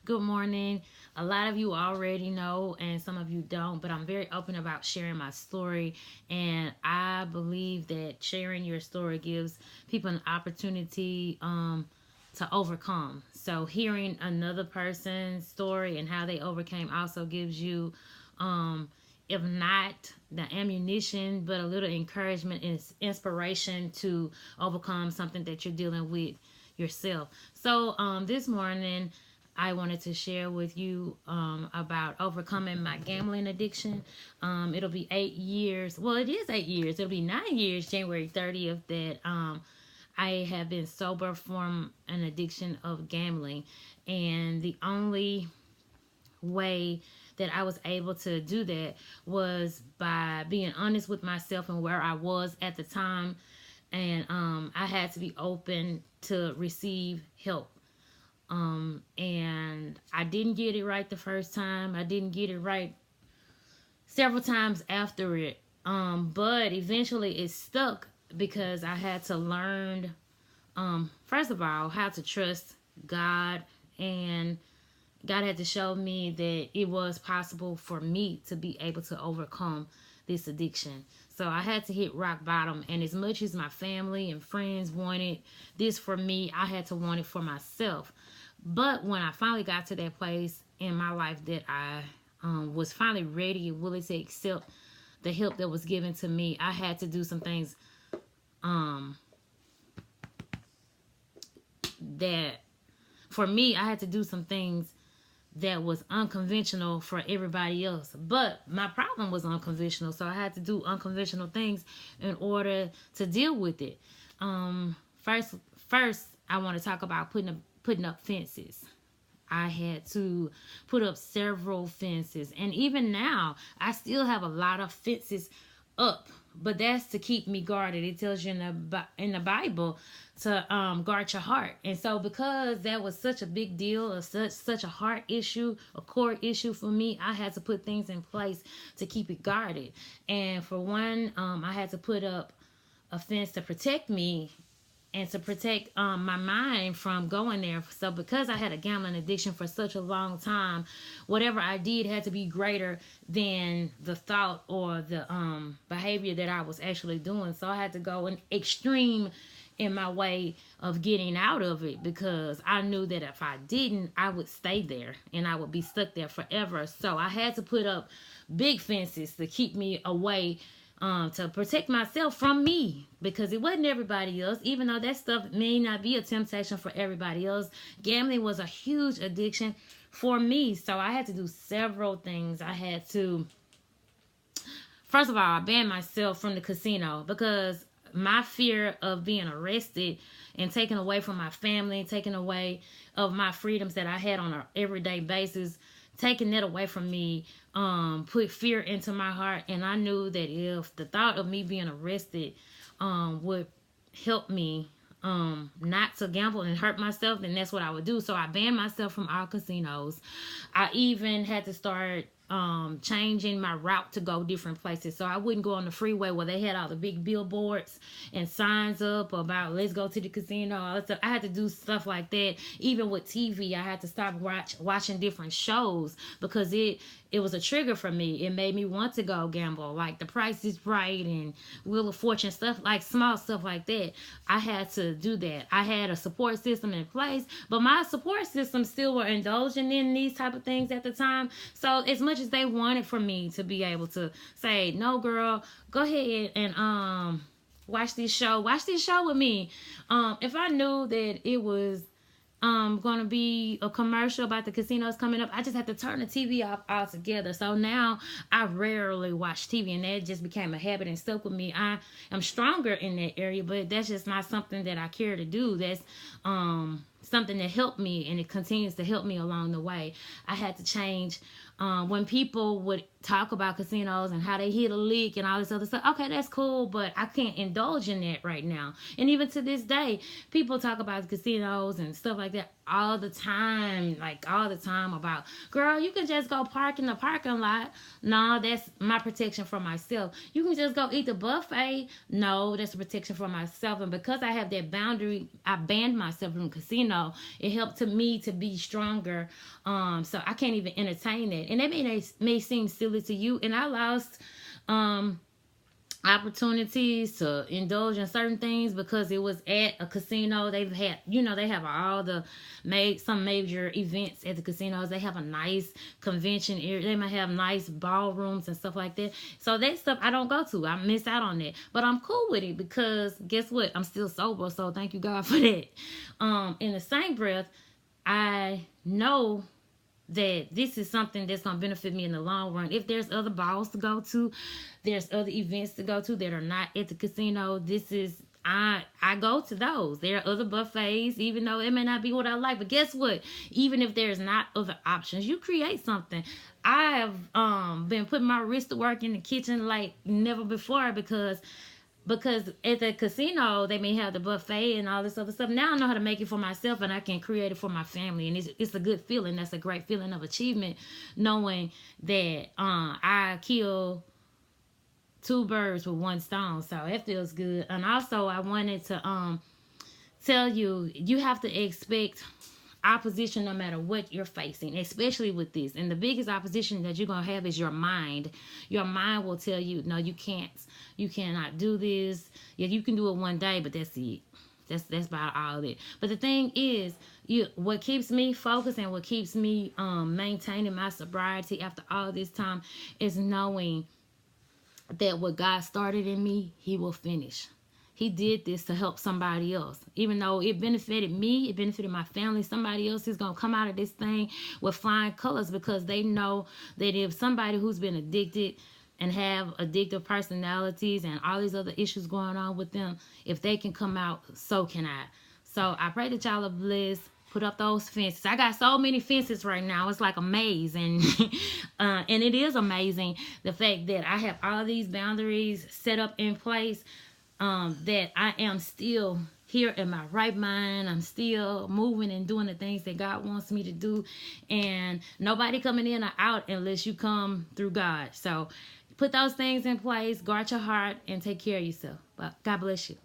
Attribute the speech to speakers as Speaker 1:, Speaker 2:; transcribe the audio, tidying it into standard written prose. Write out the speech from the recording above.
Speaker 1: Good morning. A lot of you already know, and some of you don't, but I'm very open about sharing my story. And I believe that sharing your story gives people an opportunity to overcome. So, hearing another person's story and how they overcame also gives you, if not the ammunition, but a little encouragement and inspiration to overcome something that you're dealing with yourself. So, this morning, I wanted to share with you about overcoming my gambling addiction. It'll be 8 years. Well, it is 8 years. It'll be 9 years, January 30th, that I have been sober from an addiction of gambling. And the only way that I was able to do that was by being honest with myself and where I was at the time. And I had to be open to receive help. And I didn't get it right the first time. I didn't get it right several times after it. But eventually it stuck because I had to learn, first of all, how to trust God, and God had to show me that it was possible for me to be able to overcome this addiction. So I had to hit rock bottom. And as much as my family and friends wanted this for me, I had to want it for myself. But when I finally got to that place in my life that I was finally ready and willing to accept the help that was given to me, I had to do some things um, that, for me, I had to do some things that was unconventional for everybody else. But my problem was unconventional, so I had to do unconventional things in order to deal with it. First, I want to talk about putting up fences. I had to put up several fences, and even now, I still have a lot of fences up. But that's to keep me guarded. It tells you in the Bible to guard your heart. And so, because that was such a big deal, or such a heart issue, a core issue for me, I had to put things in place to keep it guarded. And for one, I had to put up a fence to protect me and to protect my mind from going there. So because I had a gambling addiction for such a long time, whatever I did had to be greater than the thought or the behavior that I was actually doing. So I had to go an extreme in my way of getting out of it, because I knew that if I didn't, I would stay there and I would be stuck there forever. So I had to put up big fences to keep me away, to protect myself from me, because it wasn't everybody else. Even though that stuff may not be a temptation for everybody else, gambling was a huge addiction for me. So I had to do several things. I had to, first of all, I banned myself from the casino, because my fear of being arrested and taken away from my family, taken away of my freedoms that I had on an everyday basis, taking that away from me, put fear into my heart. And I knew that if the thought of me being arrested would help me not to gamble and hurt myself, then that's what I would do. So I banned myself from all casinos. I even had to start changing my route to go different places, so I wouldn't go on the freeway where they had all the big billboards and signs up about let's go to the casino, all that stuff. I had to do stuff like that. Even with TV, I had to stop watching different shows, because it was a trigger for me. It made me want to go gamble, like The Price is Right and Wheel of Fortune, stuff like small stuff like that. I had to do that. I had a support system in place, but my support system still were indulging in these type of things at the time. So as much as they wanted for me to be able to say, no girl, go ahead and watch this show with me, if I knew that it was going to be a commercial about the casinos coming up, I just had to turn the TV off altogether. So now I rarely watch TV, and that just became a habit and stuck with me. I am stronger in that area, but that's just not something that I care to do. That's something that helped me, and it continues to help me along the way. I had to change. When people would talk about casinos and how they hit a lick and all this other stuff, okay, that's cool, but I can't indulge in that right now. And even to this day, people talk about casinos and stuff like that all the time, about, girl, you can just go park in the parking lot. No, that's my protection for myself. You can just go eat the buffet. No, that's a protection for myself. And because I have that boundary, I banned myself from casinos. casino. It helped to me to be stronger. So I can't even entertain it. And that may seem silly to you. And I lost opportunities to indulge in certain things because it was at a casino. They've had, they have all the some major events at the casinos. They have a nice convention area. They might have nice ballrooms and stuff like that. So that stuff I don't go to. I miss out on that. But I'm cool with it because guess what? I'm still sober. So thank you God for that. In the same breath, I know that this is something that's going to benefit me in the long run. If there's other balls to go to, there's other events to go to that are not at the casino, I go to those. There are other buffets, even though it may not be what I like. But guess what? Even if there's not other options, you create something. I have been putting my wrist to work in the kitchen like never before because at the casino, they may have the buffet and all this other stuff. Now I know how to make it for myself, and I can create it for my family. And it's a good feeling. That's a great feeling of achievement, knowing that I kill 2 birds with 1 stone. So it feels good. And also, I wanted to tell you, you have to expect opposition no matter what you're facing, especially with this. And the biggest opposition that you're going to have is your mind. Your mind will tell you, no, you can't. You cannot do this. Yeah, you can do it one day, but that's it. That's about all of it. But the thing is, what keeps me focused and what keeps me maintaining my sobriety after all this time is knowing that what God started in me, He will finish. He did this to help somebody else. Even though it benefited me, it benefited my family, somebody else is going to come out of this thing with flying colors because they know that if somebody who's been addicted and have addictive personalities and all these other issues going on with them, if they can come out, so can I. So I pray that y'all are blessed. Put up those fences. I got so many fences right now. It's like a maze. And it is amazing the fact that I have all these boundaries set up in place, that I am still here in my right mind. I'm still moving and doing the things that God wants me to do. And nobody coming in or out unless you come through God. So put those things in place, guard your heart, and take care of yourself. But God bless you.